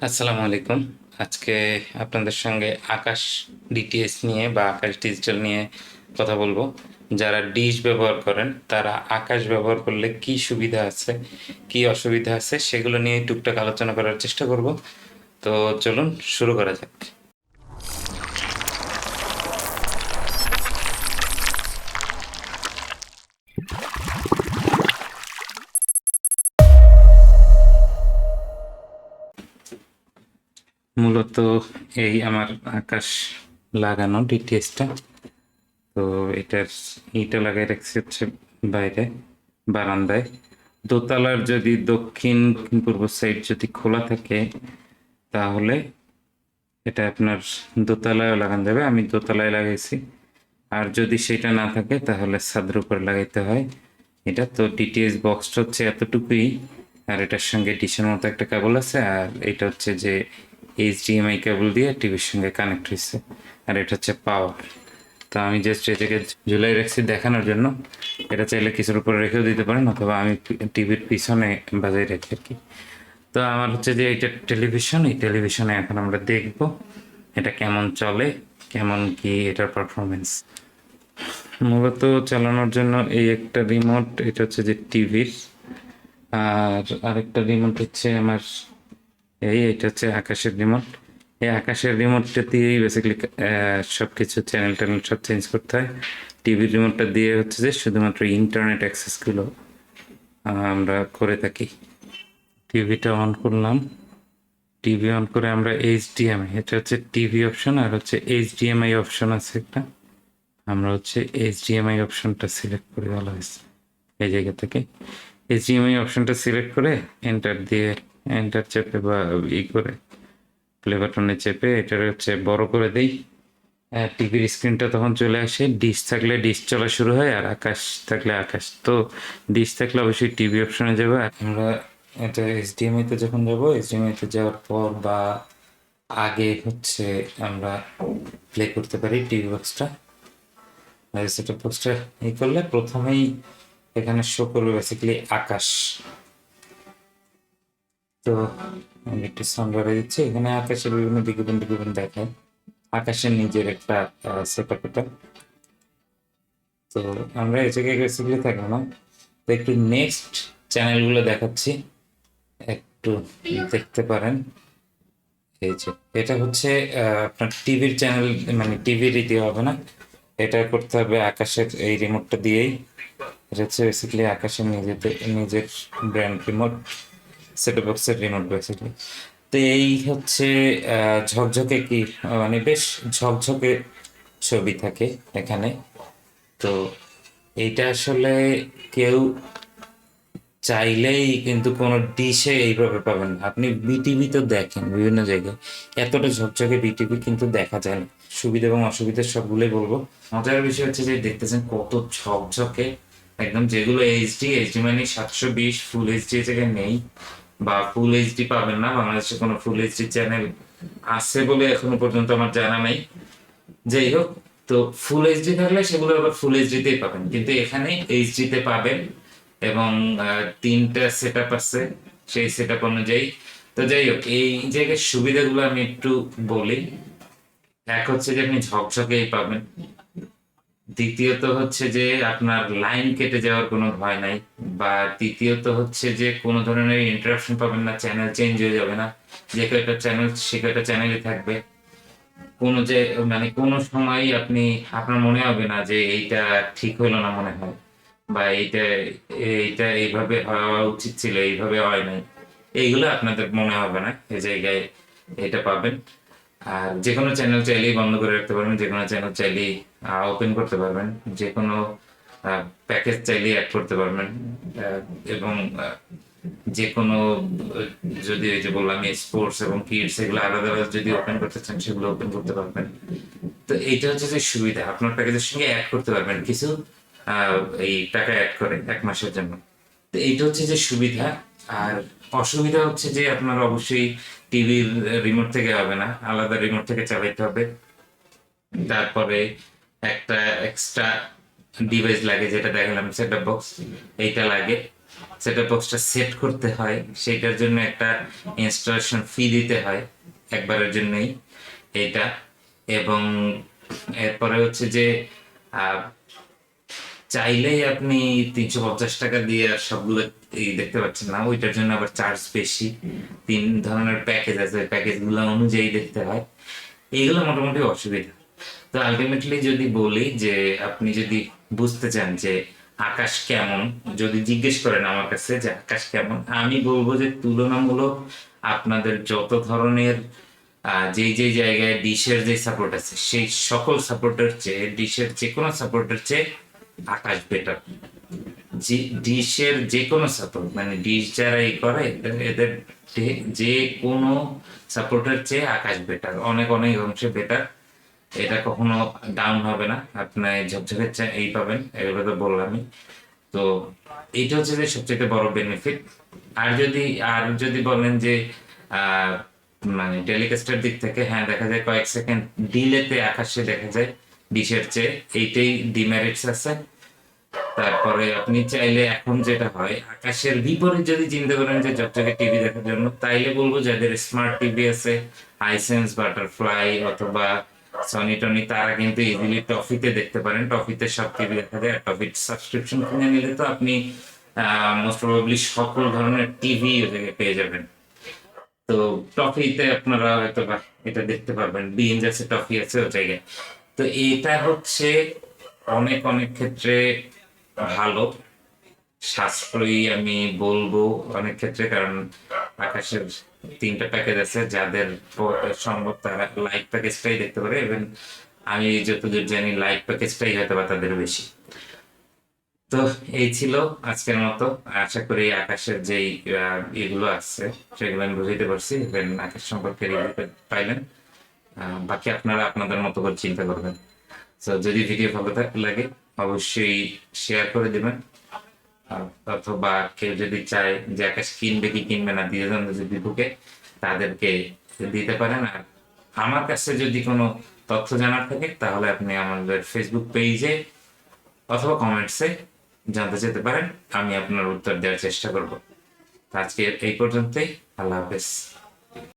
আসসালামু আলাইকুম। আজকে আপনাদের সঙ্গে আকাশ ডিটিএস নিয়ে বা আকাশ ডিজিটাল নিয়ে কথা বলবো। যারা ডিশ ব্যবহার করেন তারা আকাশ ব্যবহার করলে কি সুবিধা আছে, কি অসুবিধা আছে সেগুলো নিয়ে টুকটাক আলোচনা করার চেষ্টা করব। তো চলুন শুরু করা যাক। মূলত এই আমার আকাশ লাগানো ডিটিএসটা, তো এটার এইটা লাগাই রাখছি হচ্ছে বাইরে বারান্দায়। দোতলার যদি দক্ষিণ পূর্ব সাইড যদি খোলা থাকে তাহলে এটা আপনার দোতলায় লাগানো যাবে। আমি দোতলায় লাগাইছি। আর যদি সেটা না থাকে তাহলে ছাদের উপর লাগাইতে হয়। এটা তো ডিটিএস বক্সটা হচ্ছে এতটুকুই, আর এটার সঙ্গে ডিশের মতো একটা কেবল আছে, আর এটা হচ্ছে যে এইচডিএমআই কেবল দিয়ে টিভির সঙ্গে কানেক্ট হয়েছে, আর এটা হচ্ছে পাওয়ার। তো আমি জাস্ট এটাকে ঝুলাই রাখছি দেখানোর জন্য। এটা চাইলে কিছুর উপরে রেখেও দিতে পারেন, অথবা আমি টিভির পিছনে বাজাই রাখি আর কি। তো আমার হচ্ছে যে এটা টেলিভিশন, এই টেলিভিশনে এখন আমরা দেখব এটা কেমন চলে, কেমন কি এটার পারফরমেন্স। মূলত চালানোর জন্য এই একটা রিমোট, এটা হচ্ছে যে টিভির, আর আরেকটা রিমোট হচ্ছে আমার এটা হচ্ছে আকাশের রিমোট। এই আকাশের রিমোটটা দিয়েই বেসিক্যালি সব কিছু চ্যানেল ট্যানেল সব চেঞ্জ করতে হয়। টিভির রিমোটটা দিয়ে হচ্ছে যে শুধুমাত্র ইন্টারনেট অ্যাক্সেসগুলো আমরা করে থাকি। টিভিটা অন করলাম। টিভি অন করে আমরা এইচডিএমআই, এটা হচ্ছে টিভি অপশন, আর হচ্ছে এইচডিএমআই অপশন আছে একটা। আমরা হচ্ছে এইচডিএমআই অপশনটা সিলেক্ট করে ভালো হয়েছে। এই জায়গা থেকে এইচডিএমআই অপশনটা সিলেক্ট করে এন্টার দিয়ে, এন্টার চেপে বা করে প্লে বাটনে চেপে এটার হচ্ছে বড় করে দেই। টিভির স্ক্রিনটা তখন চলে আসে। ডিশ থাকলে ডিশ চলা শুরু হয়, আর আকাশ থাকলে আকাশ। তো ডিশ থাকলে অবশ্যই টিভি অপশনে যাবো। আর আমরা এটা এইচডিএমআইতে যখন যাবো, এইচডিএমআইতে যাওয়ার পর বা আগে হচ্ছে আমরা প্লে করতে পারি টিভি বক্সটা। সেটা বক্সটা এই করলে প্রথমেই এখানে শো করবে বেসিক্যালি আকাশ। তো আমি একটু সাউন্ড বাড়িয়ে দিচ্ছি। এখানে আকাশের বিভিন্ন বিজ্ঞাপন টিজ্ঞাপন দেখায়। আকাশের নিজের একটা সেট আপ এটা। তো আমরা এই জায়গায় বেসিক্যালি থাকবো না। তো একটু নেক্সট চ্যানেলগুলো দেখাচ্ছি, একটু দেখতে পারেন। এই যে এটা হচ্ছে আপনার টিভির চ্যানেল, মানে টিভির দিতে হবে না, এটা করতে হবে আকাশের এই রিমোটটা দিয়েই। এটা হচ্ছে বেসিক্যালি আকাশের নিজের ব্র্যান্ড রিমোট, সেট বক্সের রিমোট বেসিক্যালি। তো এই হচ্ছে ঝকঝকে কি, মানে বেশ ঝকঝকে ছবি থাকে এখানে। তো এইটা আসলে কেউ চাইলেই কিন্তু কোনো ডিশে এইভাবে পাবেন না। আপনি বিটিভি তো দেখেন বিভিন্ন জায়গায়, এতটা ঝকঝকে বিটিভি কিন্তু দেখা যায় না। সুবিধা এবং অসুবিধা সবগুলোই বলবো। মজার বিষয় হচ্ছে যে দেখতেছেন কত ঝকঝকে একদম। যেগুলো এইচডি মানে 720 ফুল এইচডি জায়গায় নেই, বা ফুল এইচডি পাবেন না। বাংলাদেশে কোনো ফুল এইচডি চ্যানেল আছে বলে এখনো পর্যন্ত আমার জানা নেই। যাই হোক, তো ফুল এইচডি থাকলে সেগুলো আবার ফুল এইচডিতেই পাবেন, কিন্তু এখানে এইচডিতে পাবেন। এবং তিনটা সেট আপ আছে সেই সেট আপ অনুযায়ী। তো যাই হোক, এই জায়গায় সুবিধাগুলো আমি একটু বলি। এক হচ্ছে যে আপনি ঝকঝকেই পাবেন। দ্বিতীয়ত হচ্ছে যে আপনার লাইন কেটে যাওয়ার কোনো ভয় নাই। বা তৃতীয়ত হচ্ছে যে কোনো ধরনের ইন্টারাপশন পাবেন না, চ্যানেল চেঞ্জ হয়ে যাবে না। যে কয়টা চ্যানেল সে কয়টা চ্যানেলই থাকবে। কোনো যে মানে কোনো সময় আপনি, আপনার মনে হবে না যে এইটা ঠিক হলো না মনে হয়, বা এইটা এইটা এইভাবে হওয়া উচিত ছিল, এইভাবে হয় নাই, এইগুলো আপনাদের মনে হবে না। এই জায়গায় এটা পাবেন। আর যে কোনো চ্যানেল চাইলেই বন্ধ করে রাখতে পারবেন, যে কোনো চ্যানেল চাইলেই ওপেন করতে পারবেন, যে কোনো প্যাকেজ চাইলেই অ্যাড করতে পারবেন। এবং যে কোনো যদি ওই যে বললাম স্পোর্টস এবং কিডস এগুলো আলাদা আলাদা যদি ওপেন করতে চান সেগুলো ওপেন করতে পারবেন। তো এইটা হচ্ছে যে সুবিধা, আপনার প্যাকেজের সঙ্গে অ্যাড করতে পারবেন কিছু এই টাকা অ্যাড করে 1 মাসের জন্য। তো এইটা হচ্ছে যে সুবিধা। আর অসুবিধা হচ্ছে যে আপনার অবশ্যই টিভির রিমোট থেকে হবে না, আলাদা রিমোট থেকে চালাইতে হবে। তারপরে একটা এক্সট্রা ডিভাইস লাগে, যেটা দেখালাম সেট বক্স, এইটা লাগে। সেটআপ বক্সটা সেট করতে হয়, সেটার জন্য একটা ইনস্টলেশন ফি দিতে হয় একবারের জন্যই এইটা। এবং এরপরে হচ্ছে যে আহ, চাইলেই আপনি 350 টাকা দিয়ে আর সবগুলো দেখতে পাচ্ছেন না, ওইটার জন্য আবার চার্জ বেশি। 3 ধরনের প্যাকেজ আছে, ওই প্যাকেজগুলো অনুযায়ী দেখতে হয়। এইগুলো মোটামুটি অসুবিধা। তো আলটিমেটলি যদি বলি যে আপনি যদি বুঝতে চান যে আকাশ কেমন, যদি জিজ্ঞেস করেন আমার কাছে যে আকাশ কেমন, আমি বলবো যে তুলনামূলক আপনাদের যত ধরনের যেই যেই জায়গায় ডিশের যে সাপোর্ট আছে সেই সকল সাপোর্টের চেয়ে, ডিশের যে কোনো সাপোর্টের চেয়ে আকাশ বেটার। ডিশের যে কোনো সাপোর্ট, মানে ডিশ যারা এই করে এদের যে কোনো সাপোর্টের চেয়ে আকাশ বেটার, অনেক অনেক অংশে বেটার। এটা কখনো ডাউন হবে না, আপনি ঝকঝকে এই পাবেন, এগুলো তো বললামই। তো এইটা হচ্ছে যে সবচেয়ে বড় বেনিফিট। আর যদি বলেন যে আহ, মানে টেলিকাস্টের দিক থেকে, হ্যাঁ দেখা যায় কয়েক সেকেন্ড ডিলেতে আকাশে দেখা যায় ডিশের চেয়ে, এইটাই ডিমেরিটস আছে। তারপরে আপনি চাইলে এখন যেটা হয়, আকাশের বিপরীত যদি চিন্তা করেন যে ঝকঝকে টিভি দেখার জন্য, তাইলে বলবো যাদের স্মার্ট টিভি আছে, হাইসেন্স, বাটারফ্লাই অথবা সনি টনি, তারা কিন্তু ইজিলি টফিতে দেখতে পারেন। টফিতে সব টিভি দেখা যায়। টফির সাবস্ক্রিপশন কিনে নিলে তো আপনি মোস্ট প্রবাবলি সকল ধরনের টিভি ওই জায়গায় পেয়ে যাবেন। তো টফিতে আপনারা হয়তো বা এটা দেখতে পারবেন, বিঞ্জ আছে, টফি আছে ওই জায়গায়। তো এটা হচ্ছে অনেক অনেক ক্ষেত্রে ভালো, সাশ্রয়ী আমি বলবো অনেক ক্ষেত্রে। কারণ আকাশের 3টা প্যাকেজ আছে, যাদের সম্ভব তারা লাইট প্যাকেজটাই দেখতে পারে। এবং আমি যতদূর জানি লাইট প্যাকেজটাই হয়তো বা তাদের বেশি। তো এই ছিল আজকের মতো। আশা করি আকাশের যেই এগুলো আছে সেগুলো আমি বুঝাইতে পারছি, এবং আকাশ সম্পর্কে রিভিউ পাইলেন। বাকি আপনারা আপনাদের মতো করে চিন্তা করবেন। তো যদি ভিডিও ভালো লাগে অবশ্যই শেয়ার করে দিবেন। অথবা কেউ যদি চায় যে আকাশ কিনবে কি কিনবে না, দ্বিধাদ্বন্দ্বে যদি ঢুকে, তাদেরকে দিতে পারেন। আর আমার কাছে যদি কোনো তথ্য জানার থাকে তাহলে আপনি আমাদের ফেসবুক পেজে অথবা কমেন্টসে জানতে যেতে পারেন, আমি আপনার উত্তর দেওয়ার চেষ্টা করব। আজকে এই পর্যন্তই। আল্লাহ হাফেজ।